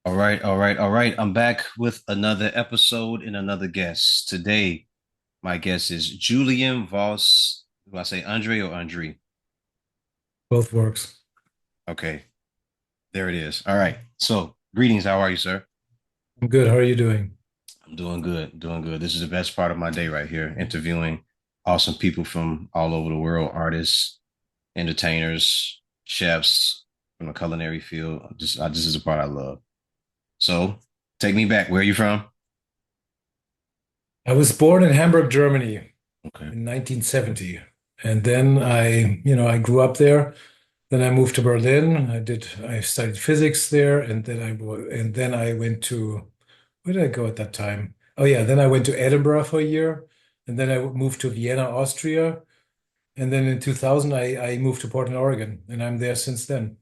All right, all right, all right. I'm back with another episode and another guest. Today, my guest is Julian Voss. Do I say Andre or Andre? Both works. Okay, there it is. All right. So, greetings. How are you, sir? I'm good. How are you doing? I'm doing good, doing good. This is the best part of my day right here, interviewing awesome people from all over the world, artists, entertainers, chefs from the culinary field. This is a part I love. So, take me back. Where are you from? I was born in Hamburg, Germany Okay. in 1970. And then I grew up there. Then I moved to Berlin. I studied physics there. And then I went to, where did I go at that time? Oh yeah. Then I went to Edinburgh for a year. And then I moved to Vienna, Austria. And then in 2000, I moved to Portland, Oregon. And I'm there since then.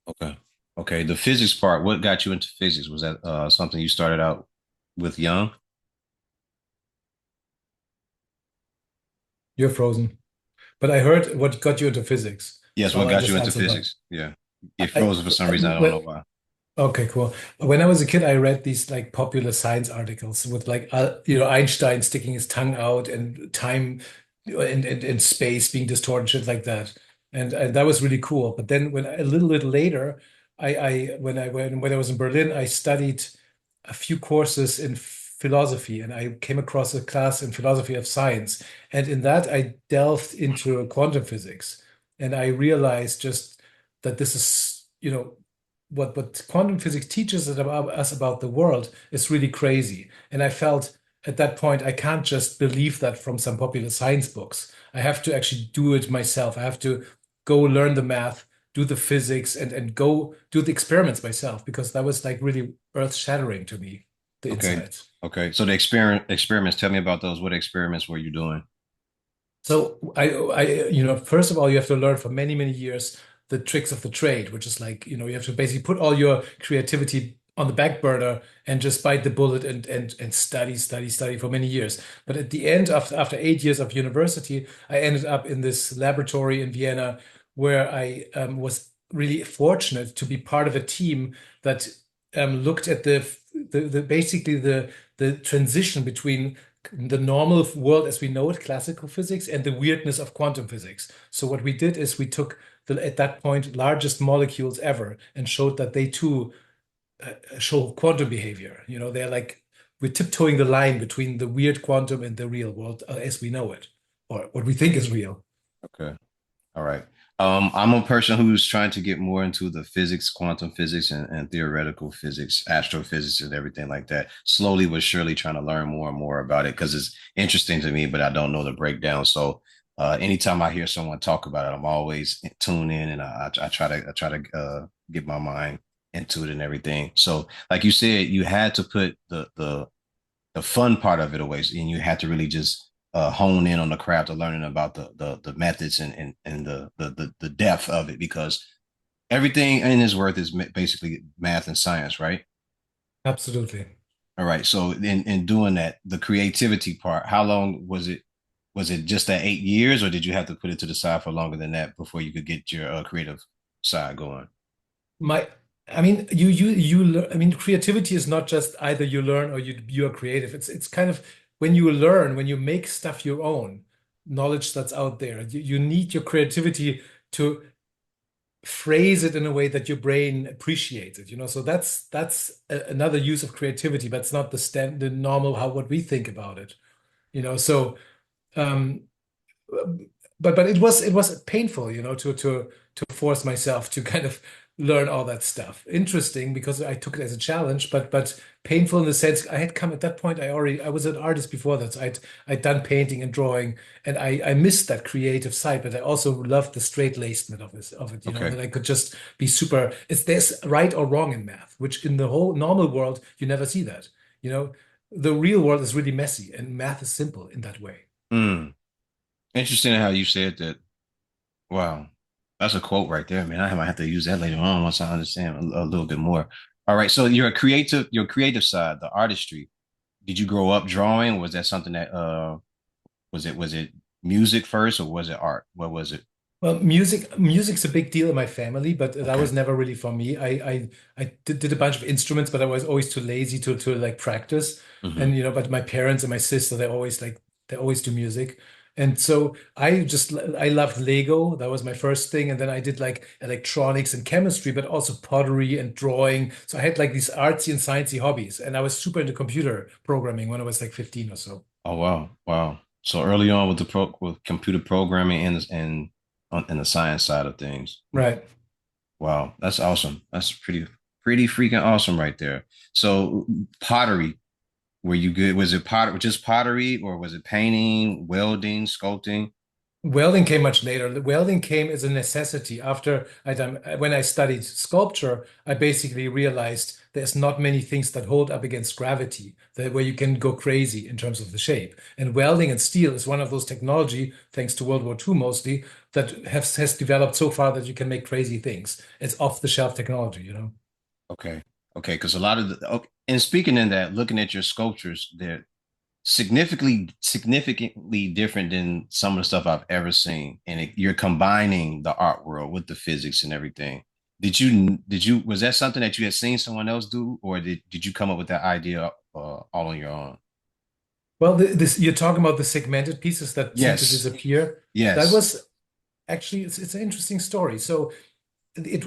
Okay. Okay. The physics part, what got you into physics? Was that something you started out with young? You're frozen. But I heard what got you into physics. Yes, So what I'll got you just into answer that. physics? Yeah. It frozen for some reason. I don't know Well, why. okay, cool. When I was a kid, I read these like popular science articles with like Einstein sticking his tongue out and time and space being distorted, shit like that, and that was really cool. But then when a little bit later, when I was in Berlin, I studied a few courses in philosophy, and I came across a class in philosophy of science, and in that I delved into quantum physics, and I realized just that this is, what quantum physics teaches us about the world is really crazy. And I felt at that point I can't just believe that from some popular science books. I have to actually do it myself. I have to go learn the math, do the physics, and go do the experiments myself because that was like really earth-shattering to me, the Okay. insights. Okay. So the experiments, tell me about those. What experiments were you doing? So first of all, you have to learn for many, many years the tricks of the trade, which is like, you have to basically put all your creativity on the back burner and just bite the bullet and study, study, study for many years. But at the end, after 8 years of university, I ended up in this laboratory in Vienna where I was really fortunate to be part of a team that looked at the basically the transition between the normal world as we know it, classical physics, and the weirdness of quantum physics. So what we did is we took at that point, largest molecules ever and showed that they too show quantum behavior. They're like we're tiptoeing the line between the weird quantum and the real world as we know it, or what we think is real. Okay. All right. I'm a person who's trying to get more into the physics, quantum physics, and theoretical physics, astrophysics, and everything like that. Slowly but surely, trying to learn more and more about it because it's interesting to me, but I don't know the breakdown. So, anytime I hear someone talk about it, I'm always tune in, and I try to get my mind into it and everything. So, like you said, you had to put the fun part of it away, and you had to really just hone in on the craft of learning about the methods and the depth of it because everything in this worth is basically math and science, right? Absolutely. All right. So in doing that, the creativity part, how long was it? Was it just that 8 years, or did you have to put it to the side for longer than that before you could get your creative side going? My, I mean, I mean, creativity is not just either you learn or you are creative. It's kind of when you learn, when you make stuff your own, knowledge that's out there. You need your creativity to phrase it in a way that your brain appreciates it. So that's another use of creativity, but it's not the normal how what we think about it. So um, but it was painful, to force myself to kind of learn all that stuff. Interesting because I took it as a challenge, but painful in the sense I had come at that point. I was an artist before that. So I'd done painting and drawing, and I missed that creative side, but I also loved the straight-lacedness of it, Okay. that I could just be super. There's right or wrong in math, which in the whole normal world you never see that. You know, the real world is really messy, and math is simple in that way. Mm. Interesting how you said that. Wow. That's a quote right there, man. I might have to use that later on once I understand a little bit more. All right. So your creative side, the artistry. Did you grow up drawing? Was that something that was it music first or was it art? What was it? Well, music's a big deal in my family, but that Okay. was never really for me. I did a bunch of instruments, but I was always too lazy to like practice. Hmm. And but my parents and my sister, they always do music. And so I loved Lego. That was my first thing. And then I did like electronics and chemistry, but also pottery and drawing. So I had like these artsy and sciencey hobbies. And I was super into computer programming when I was like 15 or so. Oh wow, wow. So early on with the with computer programming and the science side of things. Right. Wow, that's awesome. That's pretty freaking awesome right there. So pottery, were you good? Was it just pottery, or was it painting, welding, sculpting? Welding came much later. The welding came as a necessity after when I studied sculpture, I basically realized there's not many things that hold up against gravity, that where you can go crazy in terms of the shape. And welding and steel is one of those technology, thanks to World War II mostly, that has developed so far that you can make crazy things. It's off the shelf technology, you know? Okay, okay, because a lot of the okay, and speaking in that, looking at your sculptures, they're significantly different than some of the stuff I've ever seen. And you're combining the art world with the physics and everything. Was that something that you had seen someone else do, or did you come up with that idea all on your own? Well, this you're talking about the segmented pieces that seem to Yes, disappear. That yes. was actually it's an interesting story. So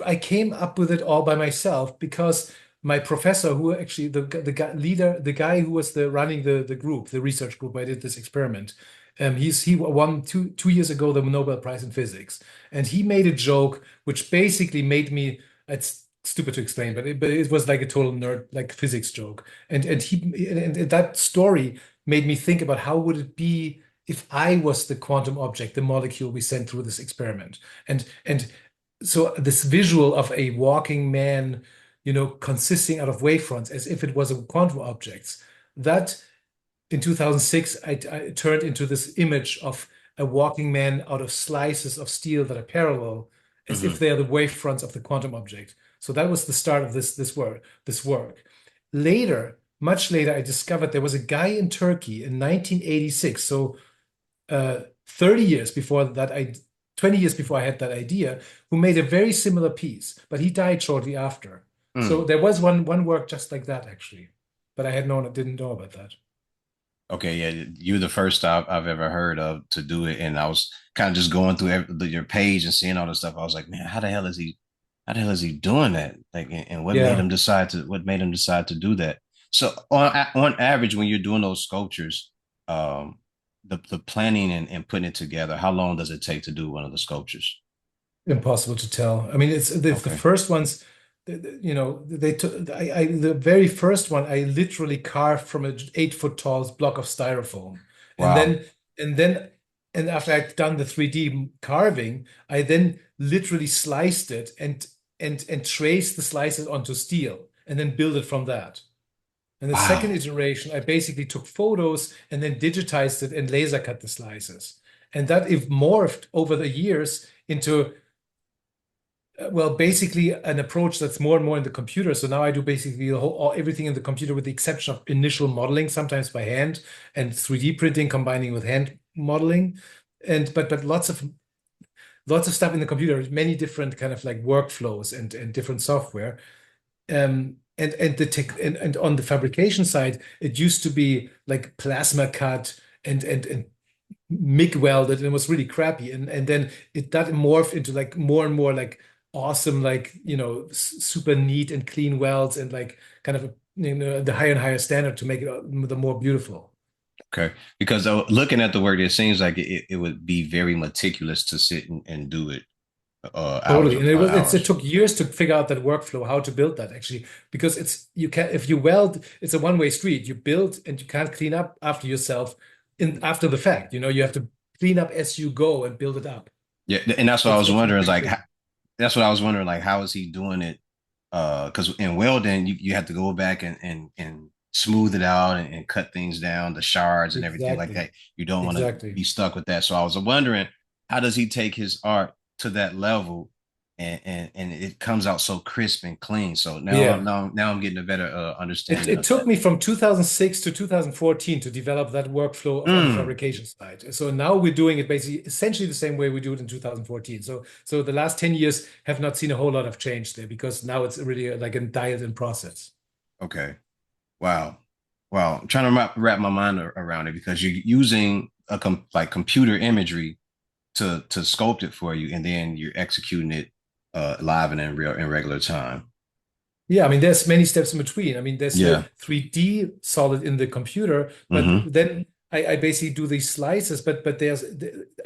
I came up with it all by myself because my professor, who actually the guy, leader, the guy who was the running the group, the research group, I did this experiment. He won two years ago the Nobel Prize in Physics, and he made a joke which basically made me. It's stupid to explain, but it was like a total nerd like physics joke, and that story made me think about how would it be if I was the quantum object, the molecule we sent through this experiment, and so this visual of a walking man, consisting out of wavefronts as if it was a quantum objects, that in 2006 I turned into this image of a walking man out of slices of steel that are parallel, as if Hmm. they are the wavefronts of the quantum object. So that was the start of this work. Later, much later, I discovered there was a guy in Turkey in 1986. So 30 years before that, 20 years before I had that idea, who made a very similar piece, but he died shortly after. So Mm. there was one work just like that actually, but didn't know about that. Okay, yeah, you're the first I've ever heard of to do it, and I was kind of just going through your page and seeing all this stuff. I was like, man, how the hell is he doing that? Like, and Yeah, what made him decide to do that? So on average, when you're doing those sculptures, um, the planning and putting it together, how long does it take to do one of the sculptures? impossible to tell. I mean, it's the Okay. first ones. They took the very first one. I literally carved from an 8 foot tall block of styrofoam, and Wow. then and then and after I'd done the 3D carving, I then literally sliced it and traced the slices onto steel, and then build it from that. And the second Wow. iteration, I basically took photos and then digitized it and laser cut the slices. And that if morphed over the years into well, basically an approach that's more and more in the computer. So now I do basically everything in the computer with the exception of initial modeling, sometimes by hand, and 3D printing combining with hand modeling. And but lots of stuff in the computer, many different kind of like workflows and different software. And the tech and on the fabrication side, it used to be like plasma cut and MIG welded, and it was really crappy. And then it that morphed into like more and more like awesome, like super neat and clean welds, and like kind of the higher and higher standard to make it the more beautiful. Okay. Because looking at the work, it seems like it would be very meticulous to sit and do it hours Totally. And upon it hours. took years to figure out that workflow, how to build that actually, because you can if you weld, it's a one-way street. You build and you can't clean up after yourself after the fact. You have to clean up as you go and build it up. Yeah, and that's what I It's was it's wondering. Is very like, tricky. that's what I was wondering. Like, how is he doing it? Because in welding, you have to go back and smooth it out and cut things down, the shards and everything like Exactly. that. You don't want to Exactly. be stuck with that. So I was wondering, how does he take his art to that level? and it comes out so crisp and clean. So Yeah. now I'm getting a better It, understanding it of took that. me from 2006 to 2014 to develop that workflow on the Mm, fabrication side. So now we're doing it basically essentially the same way we do it in 2014. So the last 10 years have not seen a whole lot of change there because now it's really like a dialed-in process. okay. Wow. Wow. I'm trying to wrap my mind around it because you're using like computer imagery to sculpt it for you, and then you're executing it live and in regular time. Yeah, I mean, there's many steps in between. I mean, there's the Yeah. 3D solid in the computer, but Hmm. then I basically do these slices, but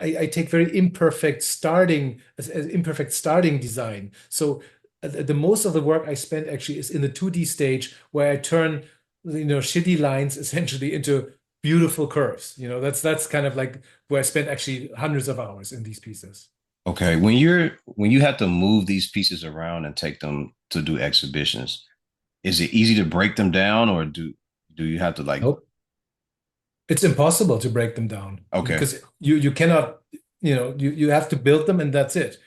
I take very imperfect starting as imperfect starting design. So the most of the work I spend actually is in the 2D stage where I turn shitty lines essentially into beautiful curves. That's kind of like where I spend actually hundreds of hours in these pieces. Okay. When you have to move these pieces around and take them to do exhibitions, is it easy to break them down, or do you have to like? Nope. It's impossible to break them down Okay. because you cannot, you have to build them and that's it.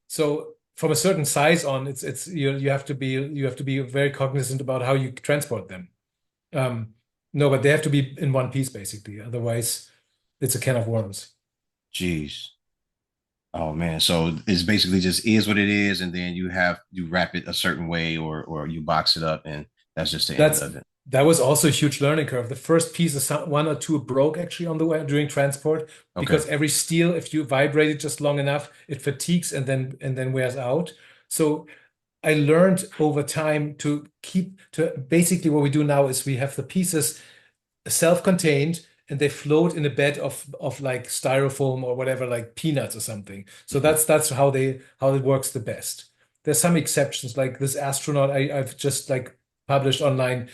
So from a certain size on, it's you have to be very cognizant about how you transport them. Um, no, but they have to be in one piece basically. Otherwise, it's a can of worms. Jeez. Oh man. So it's basically just is what it is, and then you wrap it a certain way, or you box it up, and that's just the end That's of it. that was also a huge learning curve. The first piece is one or two broke actually on the way during transport Okay. because every steel, if you vibrate it just long enough, it fatigues and then wears out. So I learned over time to basically what we do now is we have the pieces self-contained and they float in a bed of like styrofoam or whatever, like peanuts or something. So Mhm. that's how it works the best. There's some exceptions, like this astronaut I've just like published online.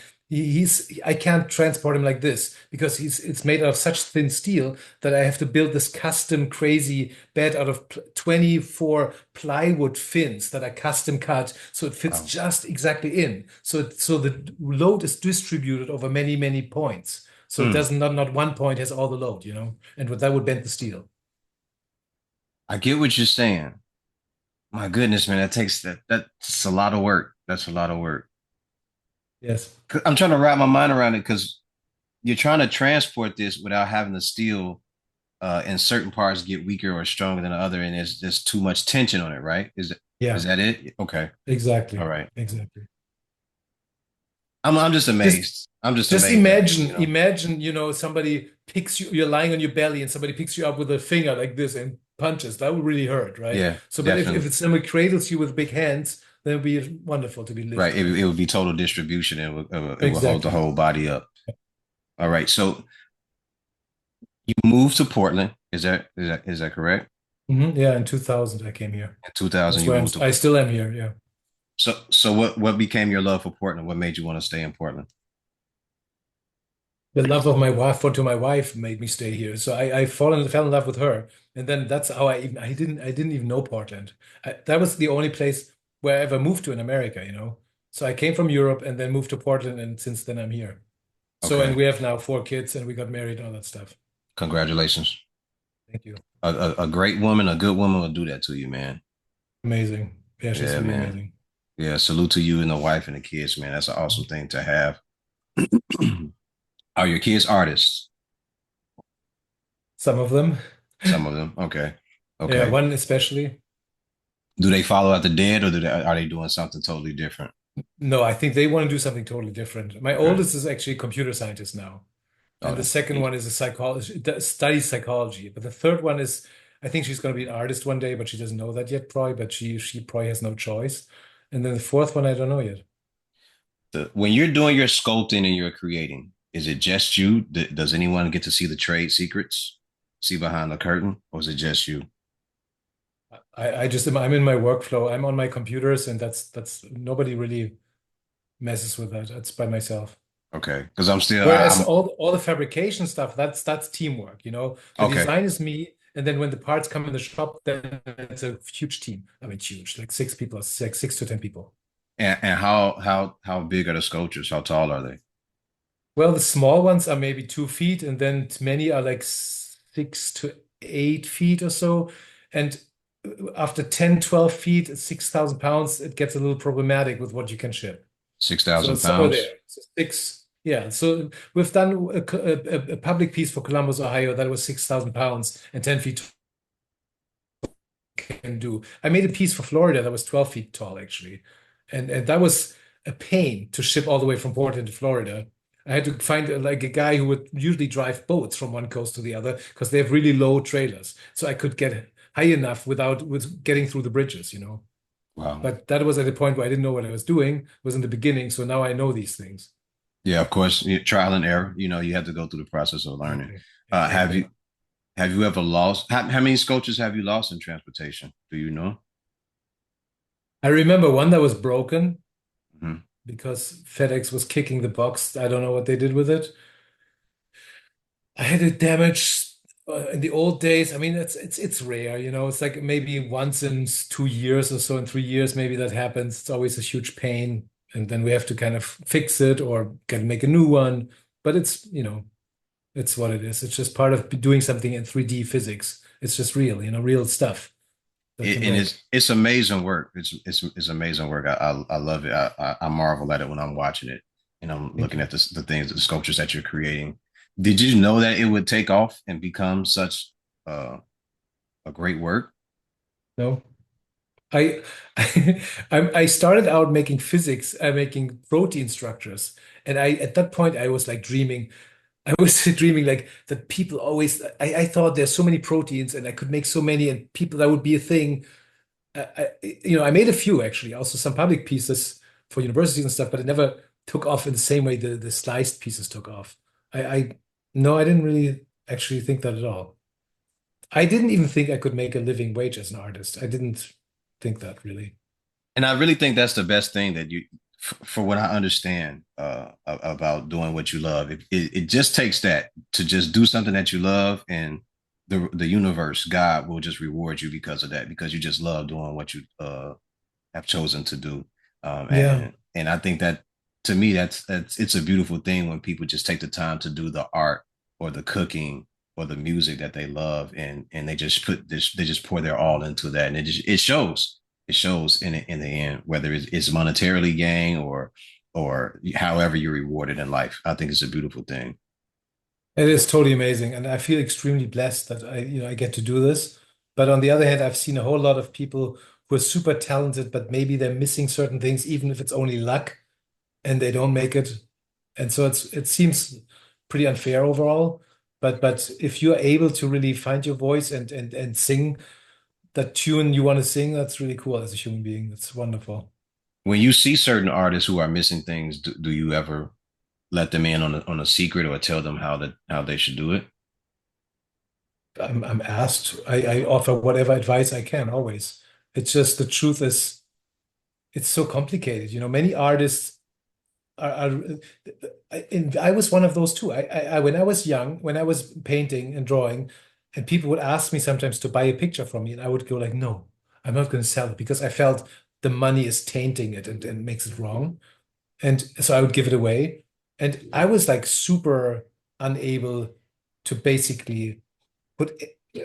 I can't transport him like this because he's it's made out of such thin steel that I have to build this custom crazy bed out of 24 plywood fins that are custom cut so it fits Wow. just exactly in. So the load is distributed over many, many points. So it Mm. doesn't not one point has all the load. And that would bend the steel. I get what you're saying. My goodness, man, that's a lot of work. That's a lot of work. Yes. 'Cause I'm trying to wrap my mind around it because you're trying to transport this without having the steel in certain parts get weaker or stronger than the other, and there's too much tension on it, right? Is Yeah, that it? Okay. All exactly. right. Exactly. I'm just Just amazed. I'm just just amazed at imagine, you. imagine, somebody picks you, you're lying on your belly and somebody picks you up with a finger like this and punches. That would really hurt, right? Yeah, So, but if definitely. it's somebody cradles you with big hands, then it'd be wonderful to be Right. lifted It like would that. be total distribution. It will hold the Exactly. whole body up. All right. So you moved to Portland. Is that correct? Yeah, in 2000 I came here. In 2000, That's you where moved to. I still am here. Yeah. So what became your love for Portland? What made you want to stay in Portland? The love of my wife for to my wife made me stay here. So I fell in love with her, and then that's how I didn't even know Portland. That was the only place where I ever moved to in America. So I came from Europe and then moved to Portland, and since then I'm here. So and Okay. we have now 4 kids, and we got married and all that stuff. Congratulations. Thank you. A great woman, a good woman will do that to you, man. Amazing. Yeah, she's Yeah, really man. amazing. Yeah. Salute to you and the wife and the kids, man. That's an awesome thing to have. Are your kids artists? Some of them. Some of them. Okay. Yeah, Okay. one especially. Do they follow out the dead, or are they doing something totally different? No, I think they want to do something totally different. My Okay. oldest is actually a computer scientist now. Oh, And the that's second neat. one is a psychologist, studies psychology. But the third one is, I think she's going to be an artist one day, but she doesn't know that yet, probably. But she probably has no choice. And then the fourth one, I don't know yet. When you're doing your sculpting and you're creating, is it just you? Does anyone get to see the trade secrets, see behind the curtain, or is it just you? I'm in my workflow. I'm on my computers, and that's nobody really messes with that. That's by myself. Okay, because I'm still Whereas I'm all the fabrication stuff, that's teamwork. The okay. design is me, and then when the parts come in the shop, then it's a huge team. I mean, huge, like 6 people, six to 10 people. And how big are the sculptures? How tall are they? Well, the small ones are maybe 2 feet, and then many are like 6 to 8 feet or so. And after 10, 12 feet, 6,000 pounds, it gets a little problematic with what you can ship. Six So thousand it's somewhere pounds. there. So six. Yeah. So we've done a public piece for Columbus, Ohio that was 6,000 pounds and 10 feet can do. I made a piece for Florida that was 12 feet tall, actually. And that was a pain to ship all the way from Portland to Florida. I had to find like a guy who would usually drive boats from one coast to the other because they have really low trailers. So I could get high enough without with getting through the bridges, you know. Wow. But that was at a point where I didn't know what I was doing. It was in the beginning. So now I know these things. Yeah, of course, trial and error. You have to go through the process of learning. Exactly. Uh, have Exactly. you have you ever lost? How many sculptures have you lost in transportation? Do you know? I remember one that was broken Mhm. because FedEx was kicking the box. I don't know what they did with it. I had it damaged in the old days. I mean, it's rare, you know. It's like maybe once in 2 years or so, in 3 years, maybe that happens. It's always a huge pain, and then we have to kind of fix it or can make a new one. But it's, you know, it's what it is. It's just part of doing something in 3D physics. It's just real, you know, real stuff that can And break. it's amazing work. It's amazing work. I love it. I marvel at it when I'm watching it and I'm Thank looking you. at the things, the sculptures that you're creating. Did you know that it would take off and become such uh, a great work? No, I I started out making physics, making protein structures, and I at that point I was like dreaming. I was dreaming like that people always, I thought there's so many proteins and I could make so many and people that would be a thing. I made a few actually, also some public pieces for universities and stuff, but it never took off in the same way the sliced pieces took off. I no, I didn't really actually think that at all. I didn't even think I could make a living wage as an artist. I didn't think that really. And I really think that's the best thing that for what I understand about doing what you love. It just takes that to just do something that you love, and the universe, God, will just reward you because of that, because you just love doing what you have chosen to do. Yeah. And I think that to me, that's it's a beautiful thing when people just take the time to do the art or the cooking or the music that they love, and they just put this, they just pour their all into that, and it shows. It shows in the end, whether it's monetarily gain or however you're rewarded in life. I think it's a beautiful thing. It is totally amazing, and I feel extremely blessed that I get to do this. But on the other hand, I've seen a whole lot of people who are super talented, but maybe they're missing certain things, even if it's only luck, and they don't make it. And so it seems pretty unfair overall. But if you're able to really find your voice and sing that tune you want to sing, that's really cool as a human being. That's wonderful. When you see certain artists who are missing things, do you ever let them in on a secret or tell them how they should do it? I'm asked. I offer whatever advice I can always. It's just the truth is it's so complicated. You know, many artists and I was one of those too. When I was young, when I was painting and drawing, and people would ask me sometimes to buy a picture from me, and I would go like, no, I'm not going to sell it because I felt the money is tainting it and makes it wrong. And so I would give it away. And I was like super unable to basically put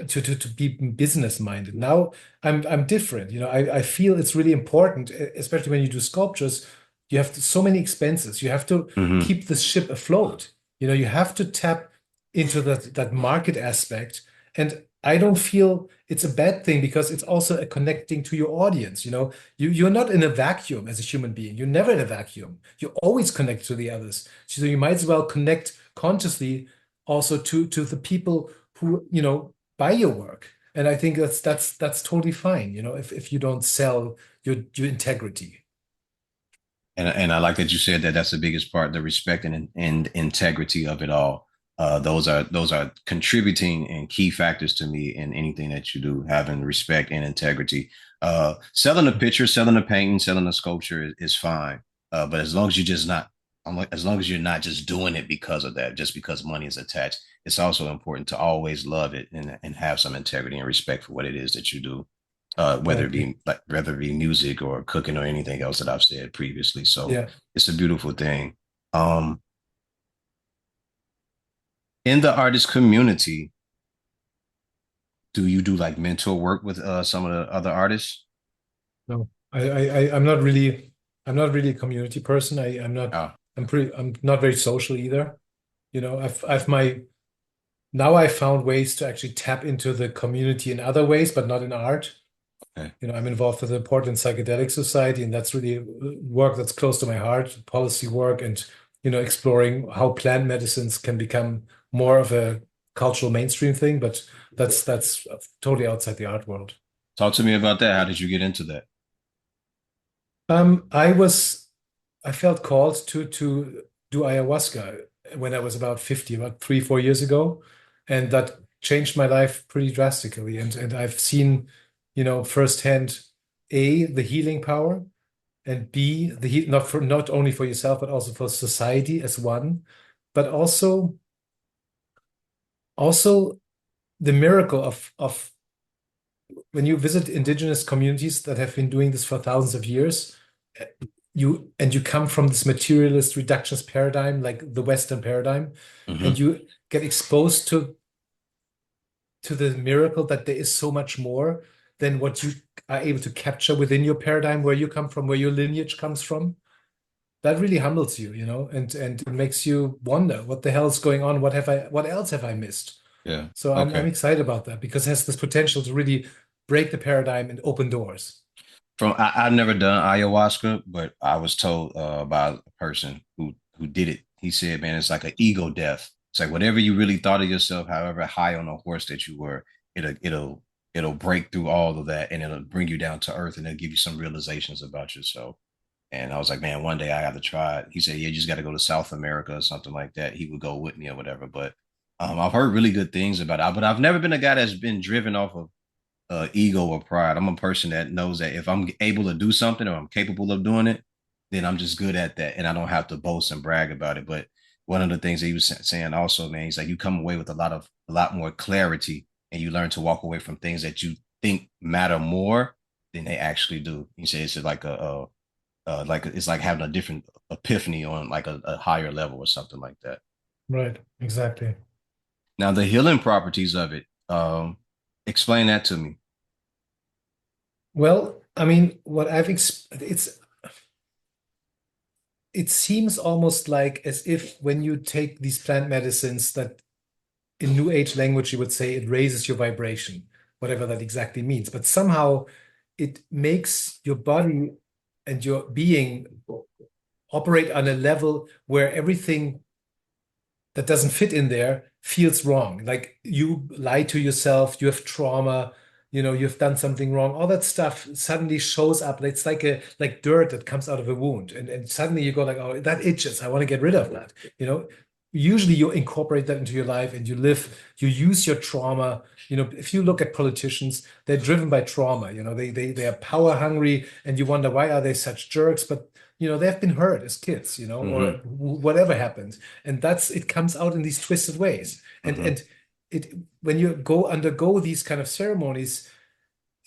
to be business minded. Now I'm different. You know, I feel it's really important, especially when you do sculptures. You have so many expenses. You have to Mm-hmm. keep the ship afloat. You know, you have to tap into that market aspect. And I don't feel it's a bad thing because it's also a connecting to your audience. You know, you're not in a vacuum as a human being. You're never in a vacuum. You always connect to the others. So you might as well connect consciously also to the people who, you know, buy your work. And I think that's totally fine, you know, if you don't sell your integrity. And I like that you said that that's the biggest part, the respect and integrity of it all. Those are contributing and key factors to me in anything that you do, having respect and integrity. Selling a picture, selling a painting, selling a sculpture is fine. But as long as you're just not, as long as you're not just doing it because of that, just because money is attached, it's also important to always love it and have some integrity and respect for what it is that you do, I whether it agree. be like whether it be music or cooking or anything else that I've said previously. So Yeah. it's a beautiful thing. Um, in the artist community, Do you do like mentor work with some of the other artists? No, I'm not really a community person. Oh, I'm not very social either. I've my now I found ways to actually tap into the community in other ways, but not in art. okay. I'm involved with the Portland Psychedelic Society, and that's really work that's close to my heart, policy work, and exploring how plant medicines can become more of a cultural mainstream thing. But that's totally outside the art world. Talk to me about that. How did you get into that? Um, I was I felt called to do ayahuasca when I was about 50, about 3, 4 years ago, and that changed my life pretty drastically. And I've seen, firsthand, A, the healing power, and B, the heat not only for yourself, but also for society as one, but also the miracle of when you visit indigenous communities that have been doing this for thousands of years, you come from this materialist reductionist paradigm, like the Western paradigm, and Hmm. you get exposed to the miracle that there is so much more than what you are able to capture within your paradigm, where you come from, where your lineage comes from. That really humbles you, and it makes you wonder what the hell is going on? What else have I missed? Yeah. So I'm Okay. excited about that because it has this potential to really break the paradigm and open doors. I've never done ayahuasca, but I was told by a person who did it. He said, "Man, it's like an ego death. It's like whatever you really thought of yourself, however high on a horse that you were, it'll break through all of that, and it'll bring you down to earth, and it'll give you some realizations about yourself." And I was like, "Man, one day I got to try it." He said, "Yeah, you just got to go to South America or something like that." He would go with me or whatever. But I've heard really good things about it. But I've never been a guy that's been driven off of ego or pride. I'm a person that knows that if I'm able to do something or I'm capable of doing it, then I'm just good at that, and I don't have to boast and brag about it. But one of the things that he was saying also, man, he's like you come away with a lot more clarity, and you learn to walk away from things that you think matter more than they actually do. He says it's like it's like having a different epiphany on like a higher level or something like that. Right, exactly. Now the healing properties of it, explain that to me. Well, I mean, it seems almost like as if when you take these plant medicines that in New Age language you would say it raises your vibration, whatever that exactly means. But somehow it makes your body and your being operate on a level where everything that doesn't fit in there feels wrong. Like you lie to yourself, you have trauma, you've done something wrong. All that stuff suddenly shows up. It's like dirt that comes out of a wound. And suddenly you go like, oh, that itches. I want to get rid of that. Usually you incorporate that into your life and you use your trauma. If you look at politicians, they're driven by trauma. They are power hungry and you wonder why are they such jerks? But they've been hurt as kids, or Mm-hmm. whatever happened, and it comes out in these twisted ways. And Mm-hmm. and it when you go undergo these kind of ceremonies,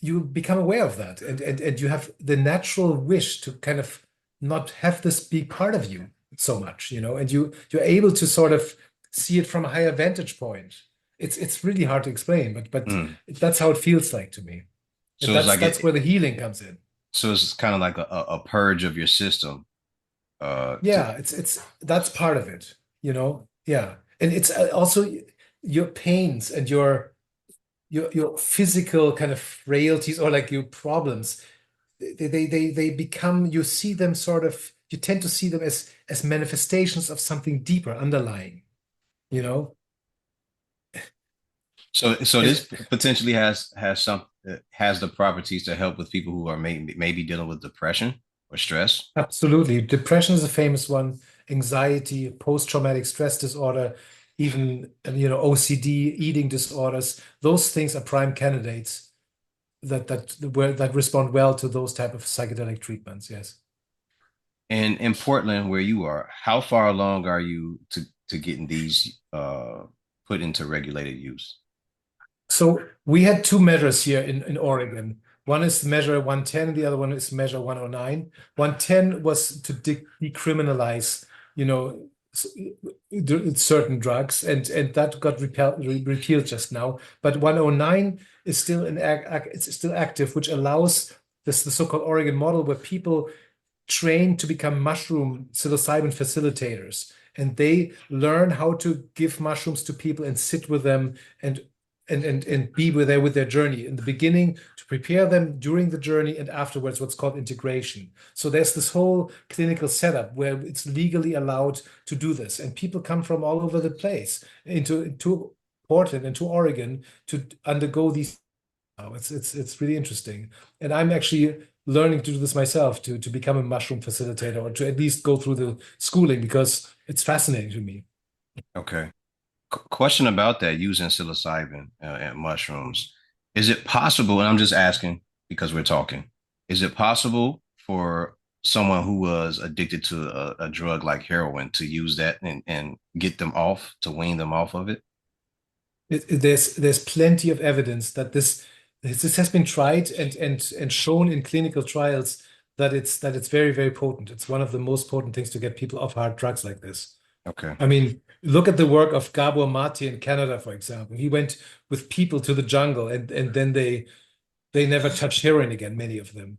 you become aware of that, and you have the natural wish to kind of not have this be part of you so much, and you're able to sort of see it from a higher vantage point. It's really hard to explain, but Mm. that's how it feels like to me. And So it's like that's where the healing comes in. so it's kind of like a purge of your system. To Yeah, it's that's part of it, Yeah. And it's also your pains and your physical kind of frailties or like your problems. They become you see them sort of you tend to see them as manifestations of something deeper underlying, you know? so And this potentially has some has the properties to help with people who are maybe dealing with depression or stress. absolutely. Depression is a famous one, anxiety, post-traumatic stress disorder, even OCD, eating disorders. Those things are prime candidates that respond well to those type of psychedelic treatments. Yes. And in Portland, where you are, how far along are you to getting these put into regulated use? So we had two measures here in Oregon. One is measure 110, the other one is measure 109. 110 was to decriminalize, you know, certain drugs, and that got repealed just now. But 109 is still it's still active, which allows this the so-called Oregon model where people train to become mushroom psilocybin facilitators, and they learn how to give mushrooms to people and sit with them and and be with their journey in the beginning to prepare them during the journey and afterwards what's called integration. So there's this whole clinical setup where it's legally allowed to do this, and people come from all over the place into Portland and to Oregon to undergo these. It's really interesting, and I'm actually learning to do this myself to become a mushroom facilitator or to at least go through the schooling because it's fascinating to me. Okay. Question about that using psilocybin and mushrooms. Is it possible, and I'm just asking because we're talking, is it possible for someone who was addicted to a drug like heroin to use that and get them off, to wean them off of it? There's plenty of evidence that this has been tried and shown in clinical trials that it's very potent. It's one of the most potent things to get people off hard drugs like this. Okay. I mean, look at the work of Gabor Mate in Canada, for example. He went with people to the jungle and then they never touched heroin again, many of them.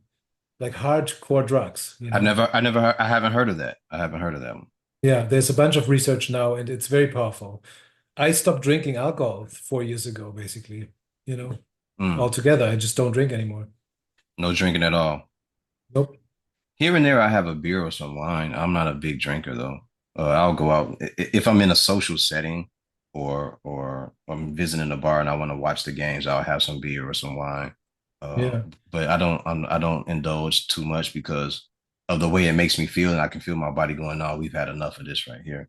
Like hardcore drugs, you know. I haven't heard of that. I haven't heard of that one. Yeah, there's a bunch of research now and it's very powerful. I stopped drinking alcohol 4 years ago, basically, you know, Mm, altogether. I just don't drink anymore. no drinking at all. Nope. Here and there, I have a beer or some wine. I'm not a big drinker though. I'll go out if I'm in a social setting or I'm visiting a bar and I want to watch the games. I'll have some beer or some wine. Yeah. But I don't indulge too much because of the way it makes me feel, and I can feel my body going, "No, we've had enough of this right here."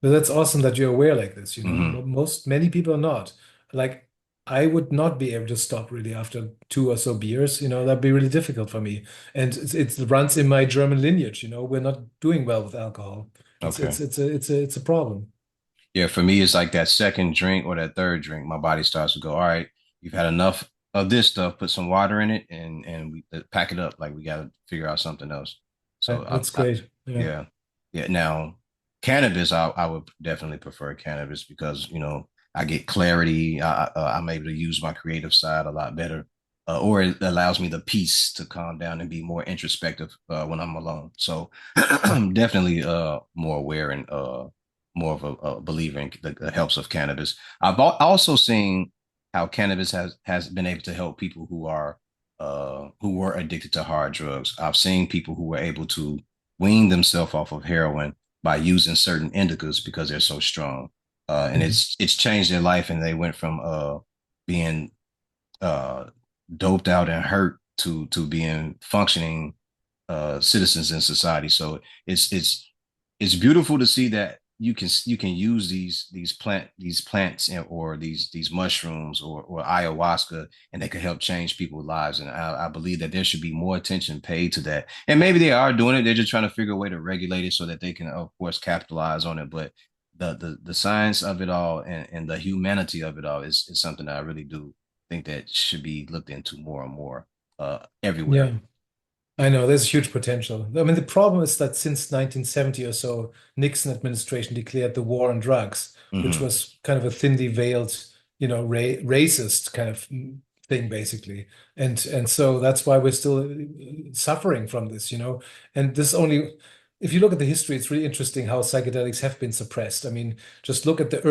But that's awesome that you're aware like this, you know. Hmm. Many people are not. Like I would not be able to stop really after two or so beers, you know, that'd be really difficult for me. And it runs in my German lineage, you know. We're not doing well with alcohol. Okay. It's a problem. Yeah, for me, it's like that second drink or that third drink. My body starts to go, all right, you've had enough of this stuff. Put some water in it, and we pack it up. Like we got to figure out something else. So That's great. Yeah. yeah, yeah. Now, cannabis, I would definitely prefer cannabis because I get clarity. I'm able to use my creative side a lot better, or it allows me the peace to calm down and be more introspective when I'm alone. So I'm definitely more aware and more of a believer in the helps of cannabis. I've also seen how cannabis has been able to help people who were addicted to hard drugs. I've seen people who were able to wean themselves off of heroin by using certain indicas because they're so strong. And Mhm. it's changed their life, and they went from being uh, doped out and hurt to being functioning citizens in society. So it's beautiful to see that you can use these plants or these mushrooms or ayahuasca, and they can help change people's lives. And I believe that there should be more attention paid to that. And maybe they are doing it. They're just trying to figure a way to regulate it so that they can, of course, capitalize on it. But the science of it all and the humanity of it all is something that I really do think that should be looked into more and more everywhere. Yeah. I know there's huge potential. I mean, the problem is that since 1970 or so, Nixon administration declared the war on drugs, which Hmm. was kind of a thinly veiled, you know, racist kind of thing, basically. And so that's why we're still suffering from this, you know. And this only, if you look at the history, it's really interesting how psychedelics have been suppressed. I mean, just look at the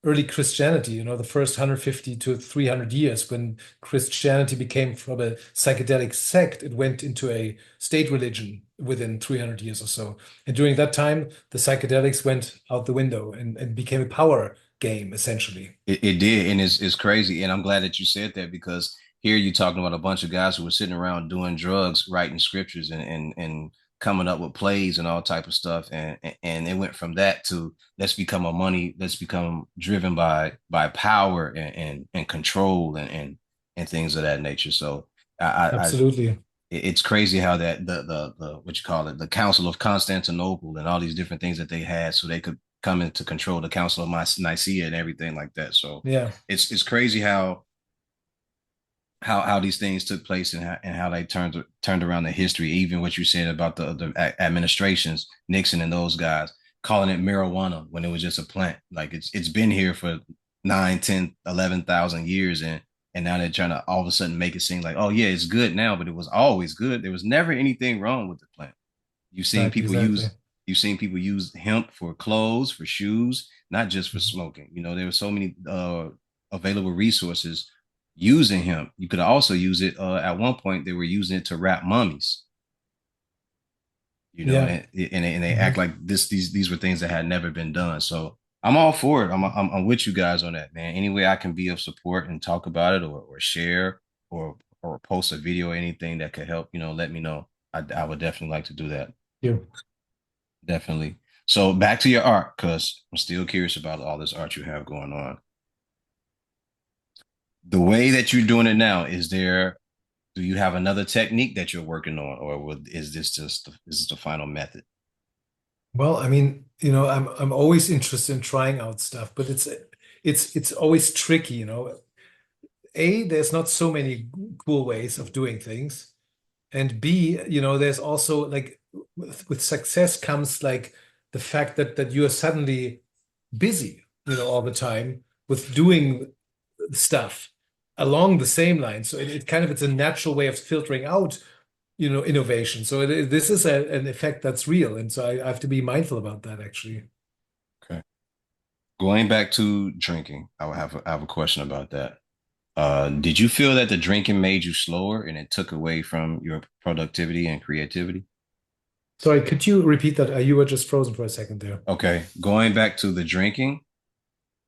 early Christianity, you know, the first 150 to 300 years when Christianity became from a psychedelic sect, it went into a state religion within 300 years or so. And during that time, the psychedelics went out the window and became a power game, essentially. It did, and it's crazy. And I'm glad that you said that because here you're talking about a bunch of guys who were sitting around doing drugs, writing scriptures, and coming up with plays and all type of stuff. And it went from that to let's become driven by power and control and things of that nature. So I Absolutely. it's crazy how that the what you call it, the Council of Constantinople and all these different things that they had so they could come into control, the Council of Nicaea and everything like that. So Yeah. it's crazy how these things took place and how they turned around the history. Even what you said about the administrations, Nixon and those guys. calling it marijuana when it was just a plant. Like it's been here for 9, 10, 11,000 years, and now they're trying to all of a sudden make it seem like, oh yeah, it's good now, but it was always good. There was never anything wrong with the plant. You've seen Exactly, people exactly. use you've seen people use hemp for clothes, for shoes, not just for Mhm. smoking. There were so many available resources using hemp. You could also use it. At one point, they were using it to wrap mummies. Yeah. And they act Mhm. like these were things that had never been done. So I'm all for it. I'm with you guys on that, man. Any way I can be of support and talk about it, or share, or post a video or anything that could help, let me know. I would definitely like to do that. Yeah. Definitely. So back to your art, because I'm still curious about all this art you have going on. The way that you're doing it now, do you have another technique that you're working on, or is this is the final method? Well, I mean, I'm always interested in trying out stuff, but it's always tricky, A, there's not so many cool ways of doing things. And B, there's also like with success comes like the fact that you are suddenly busy, all the time with doing stuff along the same line. So it kind of it's a natural way of filtering out, innovation. So this is an effect that's real. And so I have to be mindful about that actually. Okay. Going back to drinking, I have a question about that. Did you feel that the drinking made you slower and it took away from your productivity and creativity? Sorry, could you repeat that? You were just frozen for a second there. Okay. Going back to the drinking,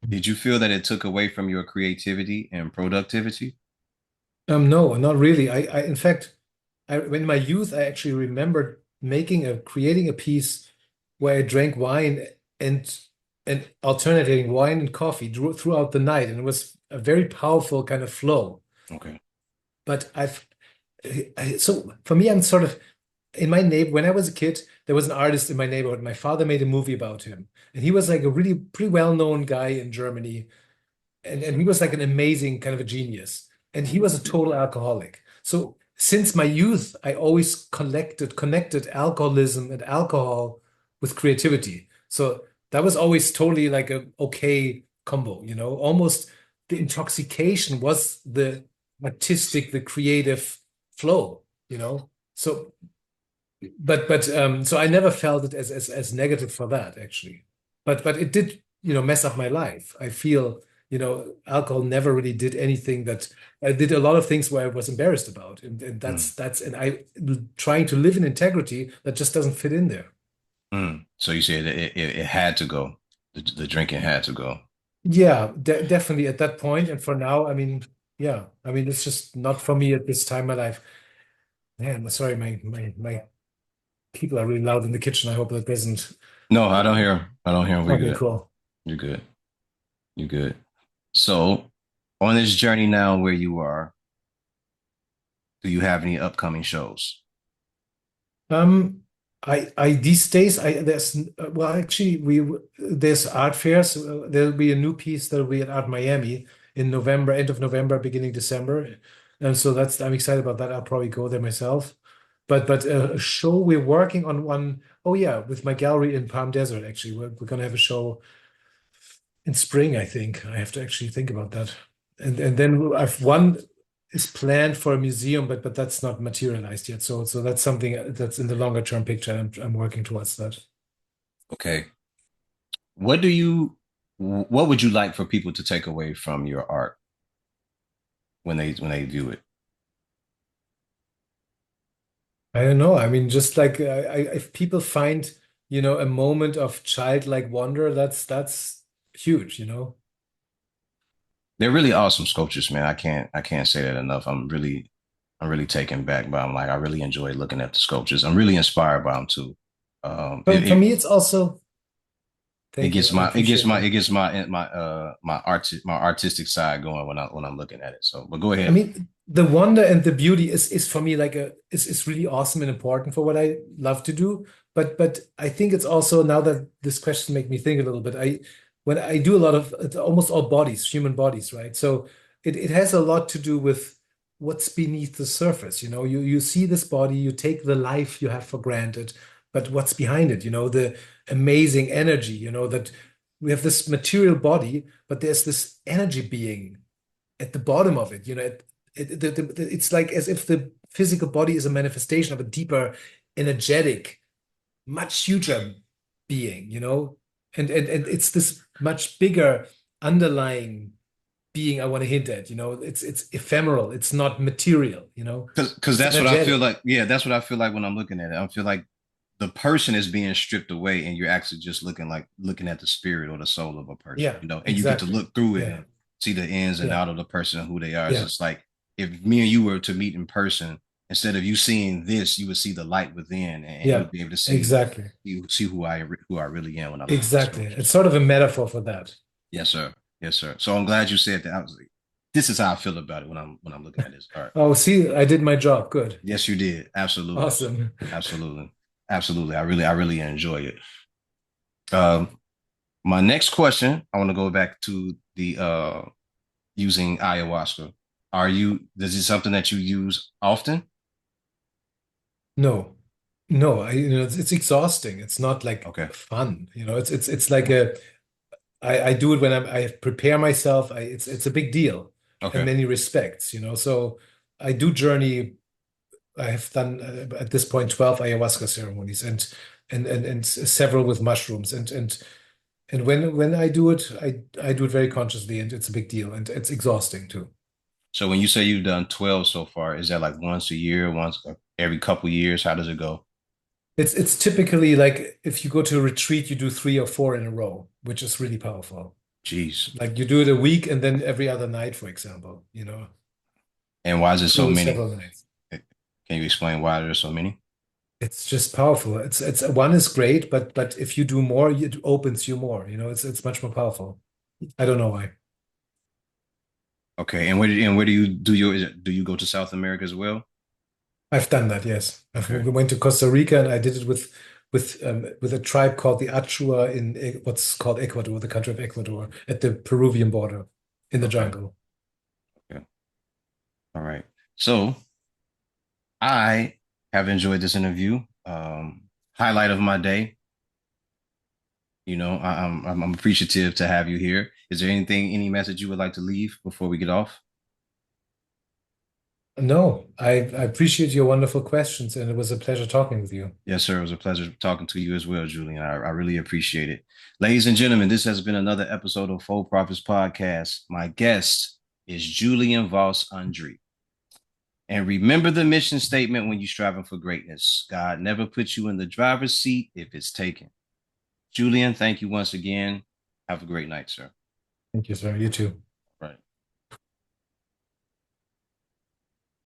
did you feel that it took away from your creativity and productivity? No, not really. In fact, in my youth, I actually remembered creating a piece where I drank wine and and alternating wine and coffee throughout the night, and it was a very powerful kind of flow. Okay. But so for me, I'm sort of in my neighbor. When I was a kid, there was an artist in my neighborhood. My father made a movie about him, and he was like a really pretty well-known guy in Germany, and he was like an amazing kind of a genius. And he was a total alcoholic. So since my youth, I always connected alcoholism and alcohol with creativity. So that was always totally like a okay combo, Almost the intoxication was the artistic, the creative flow, So so I never felt it as negative for that actually. But it did, mess up my life. I feel, alcohol never really did anything that I did a lot of things where I was embarrassed about. And Mm, and I trying to live in integrity that just doesn't fit in there. mm. So you said it had to go. The drinking had to go. Yeah, definitely at that point. And for now, I mean, yeah, I mean, it's just not for me at this time in my life. Man, sorry, my people are really loud in the kitchen. I hope that doesn't. No, I don't hear 'em. I don't hear 'em. We're Okay, good. cool. You're good. You're good. So on this journey now where you are, do you have any upcoming shows? Um, these days, well, actually, there's art fairs. There'll be a new piece that'll be at Art Miami in November, end of November, beginning December, and so I'm excited about that. I'll probably go there myself. But a show we're working on one, oh yeah, with my gallery in Palm Desert. Actually, we're gonna have a show in spring, I think. I have to actually think about that. And then I've one is planned for a museum, but that's not materialized yet. So that's something that's in the longer term picture. I'm working towards that. Okay. What do you what would you like for people to take away from your art when they view it? I don't know. I mean, just like if people find, a moment of childlike wonder, that's huge. They're really awesome sculptures, man. I can't say that enough. I'm really taken back by them. Like I really enjoy looking at the sculptures. I'm really inspired by them too. Um, it, For it me, it's also it thank you. gets I appreciate that. it gets my artistic side going when I'm looking at it. So, but go I ahead. mean, the wonder and the beauty is for me like is really awesome and important for what I love to do. But I think it's also now that this question make me think a little bit. When I do a lot of it's almost all bodies, human bodies, right? So it has a lot to do with what's beneath the surface. You see this body, you take the life you have for granted, but what's behind it? The amazing energy, that we have this material body, but there's this energy being at the bottom of it. It's like as if the physical body is a manifestation of a deeper, energetic, much huger being, and it's this much bigger underlying being I want to hint at. It's ephemeral. It's not material. Because It's that's what I feel energetic. like. Yeah, that's what I feel like when I'm looking at it. I feel like the person is being stripped away, and you're actually just looking at the spirit or the soul of a person, Yeah, and you get to exactly. look through it Yeah, and see the ins and yeah, out of the person and who they are. It's yeah, just like if me and you were to meet in person, instead of you seeing this, you would see the light within, and you yeah, would be able to see exactly. you see who I really am when I look at this Exactly. person. It's sort of a metaphor for that. Yes, sir. Yes, sir. So I'm glad you said that. I was like, this is how I feel about it when I'm looking at this art. Oh, see, I did my job. Good. Yes, you did. Absolutely. Awesome. Absolutely. Absolutely. I really enjoy it. Um, my next question, I want to go back to the using ayahuasca. Is it something that you use often? No, no, it's exhausting. It's not like Okay. fun. It's like I do it when I prepare myself. It's a big deal in Okay. many respects. So I do journey. I have done at this point 12 ayahuasca ceremonies and several with mushrooms and when I do it, I do it very consciously and it's a big deal and it's exhausting too. So when you say you've done 12 so far, is that like once a year, once every couple years? How does it go? It's typically like if you go to a retreat, you do 3 or 4 in a row, which is really powerful. Jeez. Like you do it a week and then every other night, for example, And why is it so through many? several nights. Can you explain why there's so many? It's just powerful. It's one is great, but if you do more, it opens you more. It's much more powerful. I don't know why. Okay. And where do you do do you go to South America as well? I've done that, yes. We Okay. went to Costa Rica and I did it with a tribe called the Achua in what's called Ecuador, the country of Ecuador, at the Peruvian border in the Okay. jungle. Okay. All right. So I have enjoyed this interview. Highlight of my day. I'm appreciative to have you here. Is there any message you would like to leave before we get off? No, I appreciate your wonderful questions and it was a pleasure talking with you. Yes, sir. It was a pleasure talking to you as well, Julian. I really appreciate it. Ladies and gentlemen, this has been another episode of Faux Profits Podcast. My guest is Julian Voss-Andreae. And remember the mission statement when you're striving for greatness. God never puts you in the driver's seat if it's taken. Julian, thank you once again. Have a great night, sir. Thank you, sir. You too.